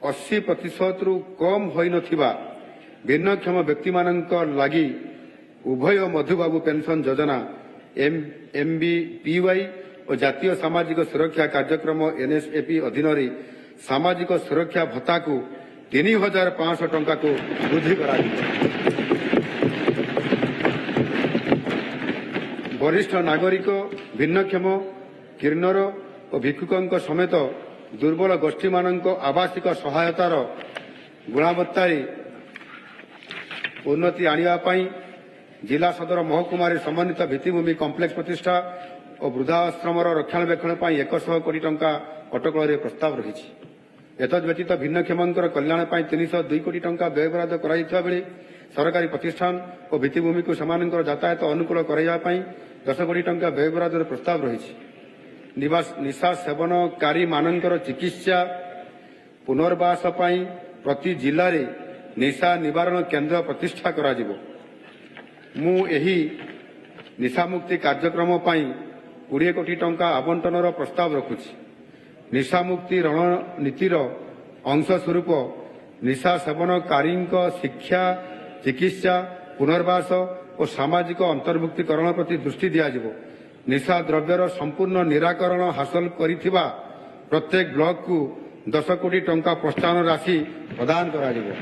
80% कम होई नथिबा भिन्नक्षम व्यक्ति मानक लागि उभय मधुबाबू पेंशन योजना MBPY और जातीय सामाजिक सुरक्षा कार्यक्रम NSAP अधीन सामाजिक सुरक्षा भत्ता को 3,500 टंका को वृद्धि करा वरिष्ठ नागरिक भिन्नक्षम किन्नर और भिक्षुकों समेत दुर्बल गोष्ठी मानक आवासिक सहायतार गुणवत्ता उन्नति आने जिला सदर महकुमार समन्वित भित्तिभूमि कम्प्लेक्स प्रतिष्ठा और वृद्धाश्रम रक्षणाबेक्षण 100 कोटी टंका कटकल प्रस्ताव रही एतद्व्यतीत भिन्नक्षम कल्याण 302 कोटी टंका व्ययबराद कर सरकारी प्रतिष्ठान और भित्तिभूमि को सेमानकर यातायात अनुकूल कराइबा 10 कोटी टंका व्ययबराद प्रस्ताव रही निशा सेवनकारी मानकर चिकित्सा पुनर्वास प्रति जिले में निशा निवारण केन्द्र प्रतिष्ठा करा मु एही निशामुक्ति कार्यक्रम 20 कोटी टंका आवंटन प्रस्ताव रखुछि। निशामुक्ति रणनीतिर अंश स्वरूप निशा सेवनकारी शिक्षा चिकित्सा पुनर्वास और सामाजिक अंतर्भुक्तिकरण प्रति दृष्टि दियाजिबो। निशा द्रव्यर संपूर्ण निराकरण हासिल करिथिबा प्रत्येक ब्लॉक को 10 कोटी टंका प्रोत्साहन राशि प्रदान कराजिबो।